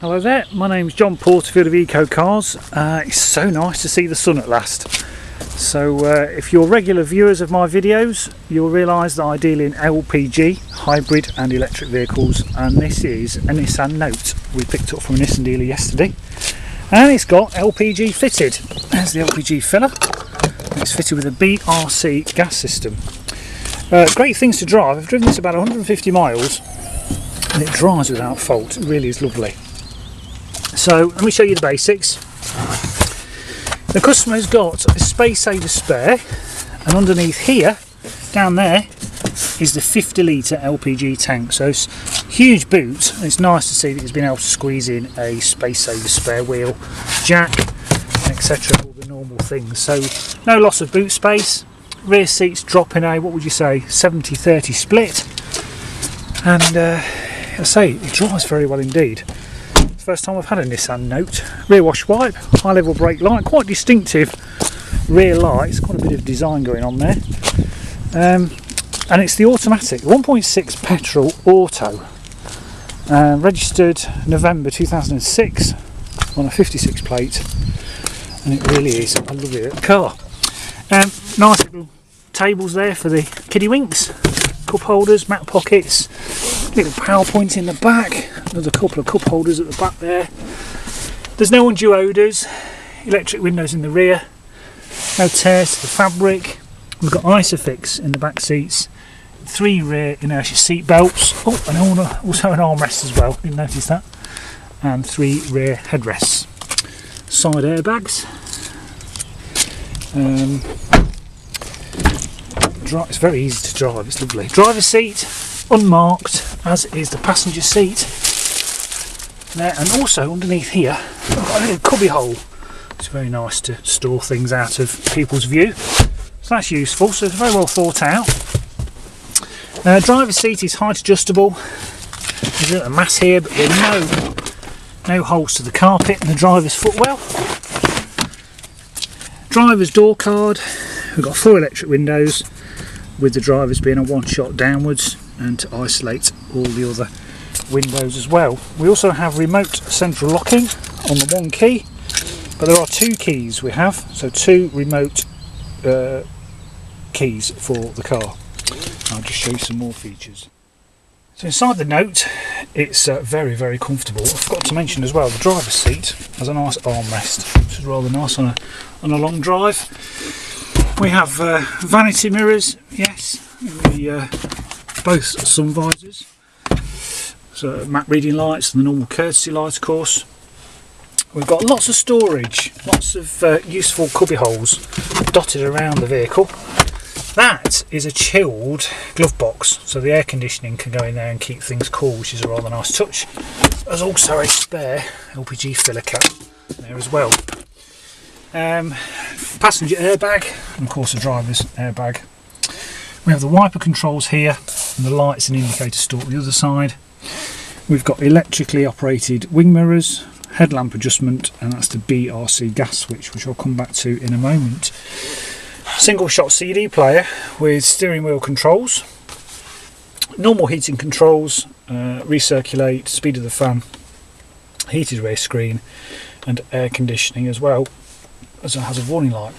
Hello there, my name's John Porterfield of Eco Cars. It's so nice to see the sun at last. So if you're regular viewers of my videos, you'll realise that I deal in LPG, hybrid and electric vehicles, and this is a Nissan Note we picked up from a Nissan dealer yesterday, and it's got LPG fitted. There's the LPG filler. It's fitted with a BRC gas system. Great things to drive. I've driven this about 150 miles and it drives without fault. It really is lovely. So let me show you the basics. The customer's got a space saver spare, and underneath here, down there, is the 50 litre LPG tank. So it's a huge boot, and it's nice to see that he's been able to squeeze in a space saver spare wheel, jack, etc. All the normal things. So no loss of boot space. Rear seats drop in a, what would you say, 70-30 split. And I say, it drives very well indeed. First time I've had a Nissan Note. Rear wash wipe, high level brake light, quite distinctive rear lights, quite a bit of design going on there. And it's the automatic 1.6 petrol auto, registered November 2006 on a 56 plate, and it really is a lovely car. Nice little tables there for the kiddie winks, cup holders, mat pockets, little power point in the back, another couple of cup holders at the back there. There's no undue odours, electric windows in the rear, no tears to the fabric. We've got Isofix in the back seats, 3 rear inertia seat belts, and also an armrest as well, didn't notice that, and 3 rear headrests. Side airbags. It's very easy to drive, it's lovely. Driver's seat, unmarked, as is the passenger seat. There, and also underneath here, I've got a little cubby hole. It's very nice to store things out of people's view. So that's useful, so it's very well thought out. Driver's seat is height adjustable. There's a mat here, but there are no holes to the carpet in the driver's footwell. Driver's door card. We've got 4 electric windows, with the drivers being a one-shot downwards, and to isolate all the other windows as well. We also have remote central locking on the 1 key, but there are 2 keys we have, so 2 remote keys for the car. I'll just show you some more features. So inside the Note, it's very, very comfortable. I forgot to mention as well, the driver's seat has a nice armrest, which is rather nice on a long drive. We have vanity mirrors, yes, both sun visors, so map reading lights and the normal courtesy light, of course. We've got lots of storage, lots of useful cubby holes dotted around the vehicle. That is a chilled glove box, so the air conditioning can go in there and keep things cool, which is a rather nice touch. There's also a spare LPG filler cap there as well. Passenger airbag, and of course a driver's airbag. We have the wiper controls here, and the lights and indicator stored on the other side. We've got electrically operated wing mirrors, headlamp adjustment, and that's the BRC gas switch, which I'll come back to in a moment. Single shot CD player with steering wheel controls, normal heating controls, recirculate, speed of the fan, heated rear screen, and air conditioning as well, as it has a warning light.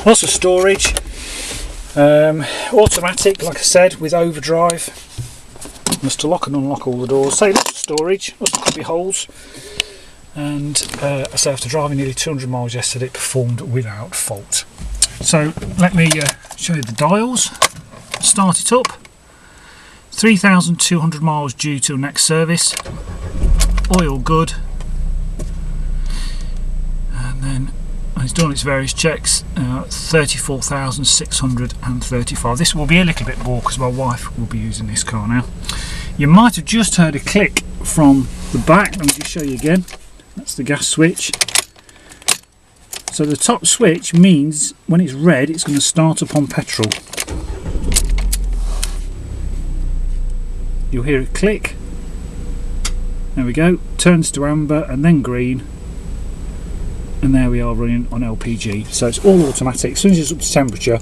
Lots of storage, automatic, like I said, with overdrive. Must to lock and unlock all the doors. So lots of storage, lots of cubby holes, and I say after driving nearly 200 miles yesterday, it performed without fault. So let me show you the dials. Start it up. 3,200 miles due till next service. Oil good. And then when it's done its various checks, 34,635. This will be a little bit more because my wife will be using this car now. You might have just heard a click from the back. Let me just show you again. That's the gas switch. So the top switch means when it's red, it's going to start up on petrol. You'll hear it click. There we go. Turns to amber and then green. And there we are running on LPG. So it's all automatic. As soon as it's up to temperature,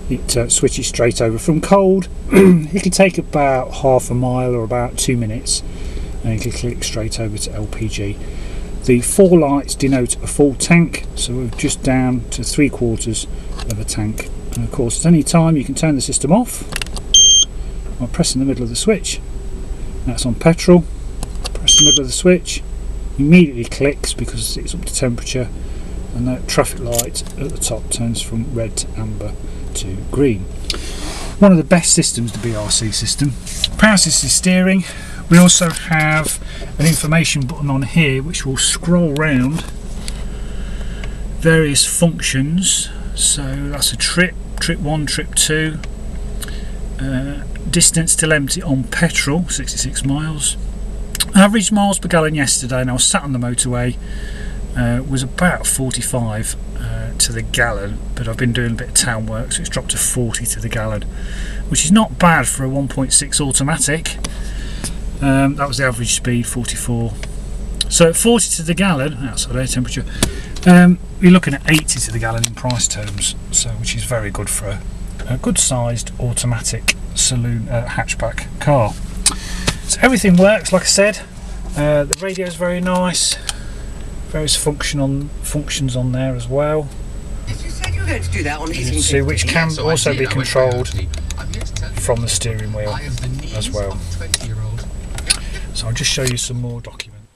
it switches straight over. From cold, it'll take about half a mile or about 2 minutes. and you can click straight over to LPG. The 4 lights denote a full tank, so we're just down to 3/4 of a tank. And of course, at any time you can turn the system off by pressing the middle of the switch. That's on petrol. Press the middle of the switch, immediately clicks because it's up to temperature, and that traffic light at the top turns from red to amber to green. One of the best systems, the BRC system. Power assisted steering. We also have an information button on here which will scroll round various functions. So that's a trip 1, trip 2, distance till empty on petrol, 66 miles. Average miles per gallon yesterday, and I was sat on the motorway, was about 45 to the gallon, but I've been doing a bit of town work, so it's dropped to 40 to the gallon, which is not bad for a 1.6 automatic. That was the average speed, 44. So at 40 to the gallon, outside air temperature, you're looking at 80 to the gallon in price terms, so which is very good for a good sized automatic saloon hatchback car. So everything works, like I said. The radio is very nice. Various functions on there as well. You said you were going to do that on hitting 50, which can also be controlled from the steering wheel as well. So I'll just show you some more documents.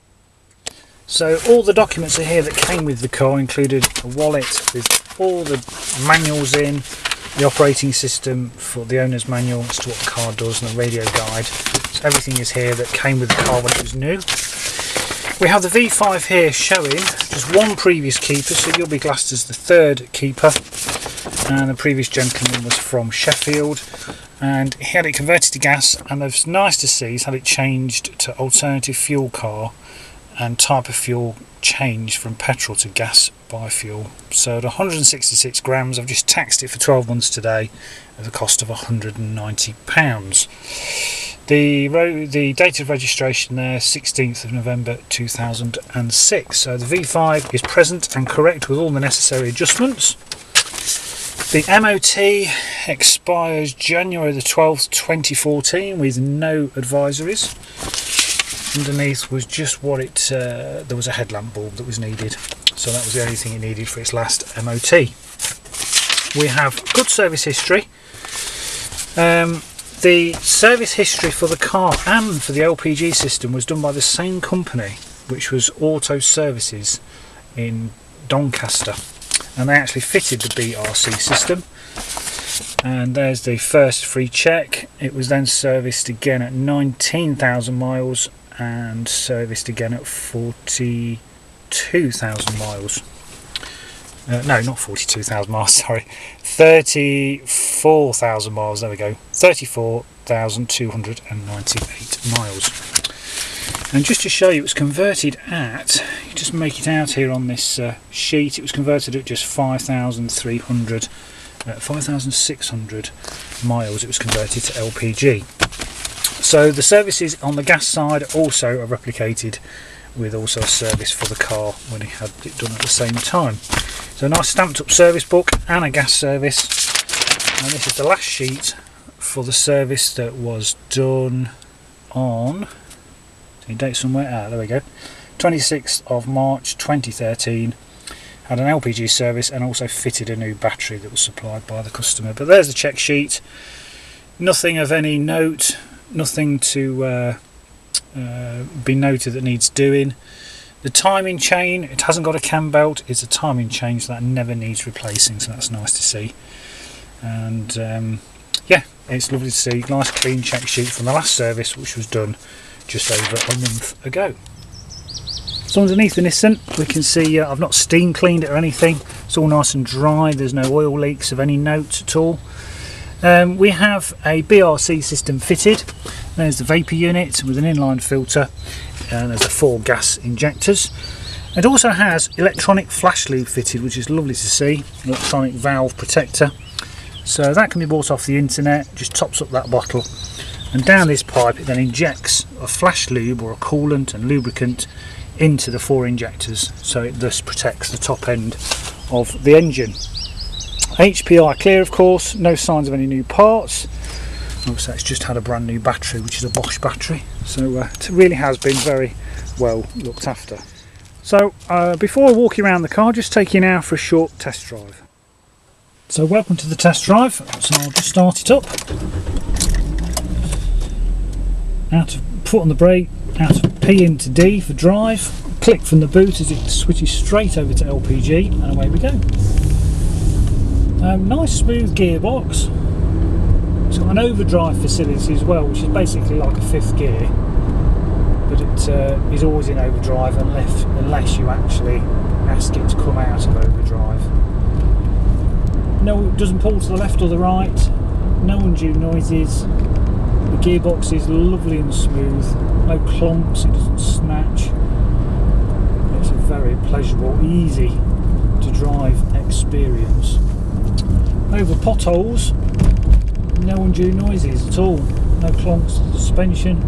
So all the documents are here that came with the car, included a wallet with all the manuals in, the operating system for the owner's manual as to what the car does, and the radio guide. So everything is here that came with the car when it was new. We have the V5 here showing just one previous keeper, so you'll be classed as the 3rd keeper, and the previous gentleman was from Sheffield, and he had it converted to gas, and it's nice to see he's had it changed to alternative fuel car, and type of fuel changed from petrol to gas biofuel. So at 166 grams, I've just taxed it for 12 months today at the cost of £190. The date of registration there, 16th of November 2006. So the V5 is present and correct with all the necessary adjustments. The MOT expires January the 12th 2014 with no advisories. Underneath was just what it there was a headlamp bulb that was needed, so that was the only thing it needed for its last MOT. We have good service history. The service history for the car and for the LPG system was done by the same company, which was Auto Services in Doncaster, and they actually fitted the BRC system. And there's the first free check. It was then serviced again at 19,000 miles and serviced again at 42,000 miles. No, not 42,000 miles, sorry. 34,000 miles, there we go. 34,298 miles. And just to show you, it was converted at, you just make it out here on this sheet, it was converted at just 5,600 miles. It was converted to LPG. So the services on the gas side also are replicated with also a service for the car when he had it done at the same time. So a nice stamped up service book and a gas service, and this is the last sheet for the service that was done on, any date somewhere, there we go, 26th of March 2013. Had an LPG service and also fitted a new battery that was supplied by the customer. But there's the check sheet, nothing of any note, nothing to be noted that needs doing. The timing chain, it hasn't got a cam belt, it's a timing chain, so that never needs replacing, so that's nice to see. And yeah, it's lovely to see. Nice clean check sheet from the last service, which was done just over a month ago. So underneath the Nissan we can see I've not steam cleaned it or anything, it's all nice and dry, there's no oil leaks of any note at all. We have a BRC system fitted. There's the vapour unit with an inline filter, and there's the 4 gas injectors. It also has electronic flash lube fitted, which is lovely to see, electronic valve protector. So that can be bought off the internet, just tops up that bottle, and down this pipe it then injects a flash lube or a coolant and lubricant into the 4 injectors, so it thus protects the top end of the engine. HPI clear, of course, no signs of any new parts. Obviously it's just had a brand new battery, which is a Bosch battery, so it really has been very well looked after. So before I walk you around the car, just take you now for a short test drive. So welcome to the test drive. So I'll just start it up. Out of foot on the brake, out of P into D for drive. Click from the boot as it switches straight over to LPG, and away we go. Nice smooth gearbox. It's got an overdrive facility as well, which is basically like a fifth gear, but it is always in overdrive unless you actually ask it to come out of overdrive. No, it doesn't pull to the left or the right, no undue noises. The gearbox is lovely and smooth, no clumps, it doesn't snatch. It's a very pleasurable, easy to drive experience. Over potholes, no undue noises at all, no clumps. The suspension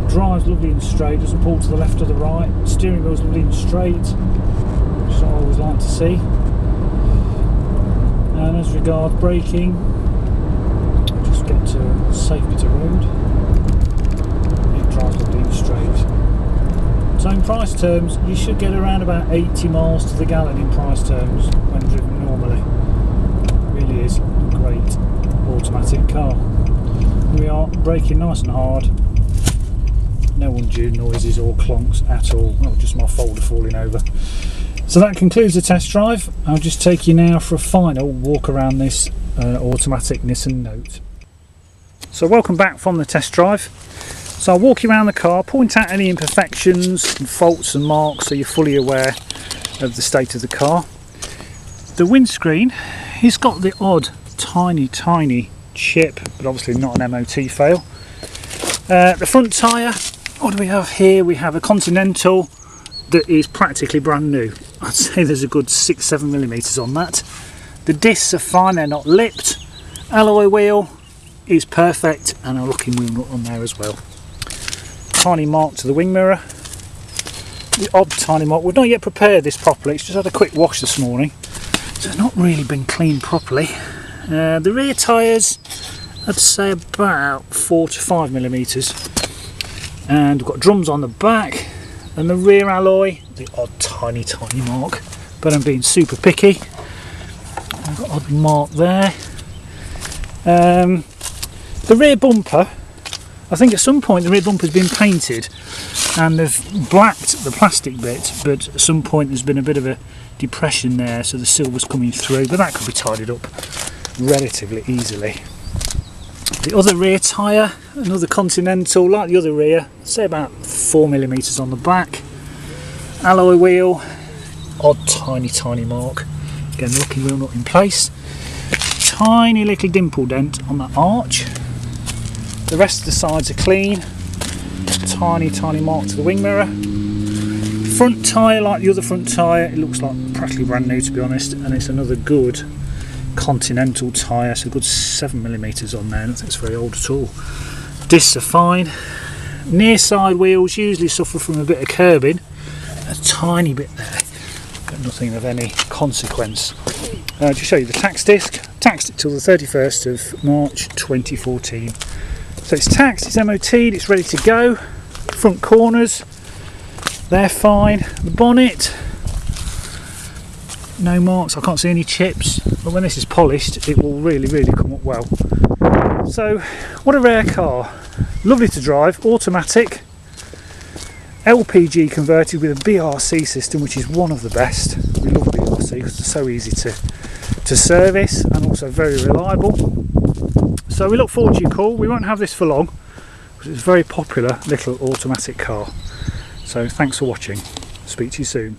drives lovely and straight, doesn't pull to the left or the right. The steering wheel's lovely and straight, which is what I always like to see. And as regards braking, just get to a safe bit of road. It drives lovely and straight. So in price terms, you should get around about 80 miles to the gallon in price terms when driven normally. It really is a great automatic car. Here we are, braking nice and hard. No undue noises or clunks at all. Oh, just my folder falling over. So that concludes the test drive. I'll just take you now for a final walk around this automatic Nissan Note. So welcome back from the test drive. So I'll walk you around the car, point out any imperfections and faults and marks so you're fully aware of the state of the car. The windscreen, it's got the odd tiny chip, but obviously not an MOT fail. The front tyre, what do we have here? We have a Continental that is practically brand new. I'd say there's a good 6-7 millimeters on that. The discs are fine, they're not lipped. Alloy wheel is perfect, and a locking wheel nut on there as well. Tiny mark to the wing mirror. The odd tiny mark. We've not yet prepared this properly, it's just had a quick wash this morning, so it's not really been cleaned properly. The rear tyres, I'd say about 4 to 5 millimeters, and we've got drums on the back. And the rear alloy, the odd tiny mark, but I'm being super picky. I've got an odd mark there. The rear bumper, I think at some point the rear bumper's been painted and they've blacked the plastic bit, but at some point there's been a bit of a depression there, so the silver's coming through, but that could be tidied up relatively easily. The other rear tyre, another Continental, like the other rear, say about 4 millimeters on the back. Alloy wheel, odd tiny mark. Again, locking wheel nut in place. Tiny little dimple dent on that arch. The rest of the sides are clean. Tiny mark to the wing mirror. Front tyre, like the other front tyre, it looks like practically brand new to be honest, and it's another good Continental tyre, so a good 7 millimeters on there. I don't think it's very old at all. Discs are fine. Near side wheels usually suffer from a bit of curbing, a tiny bit there, but nothing of any consequence. Just show you the tax disc. Taxed it till the 31st of March 2014. So it's taxed, it's MOT'd, it's ready to go. Front corners, they're fine. The bonnet, no marks, I can't see any chips, but when this is polished it will really come up well. So what a rare car, lovely to drive, automatic, LPG converted with a BRC system, which is one of the best. We love BRC because they're so easy to service and also very reliable. So we look forward to your call. We won't have this for long because it's a very popular little automatic car. So thanks for watching, speak to you soon.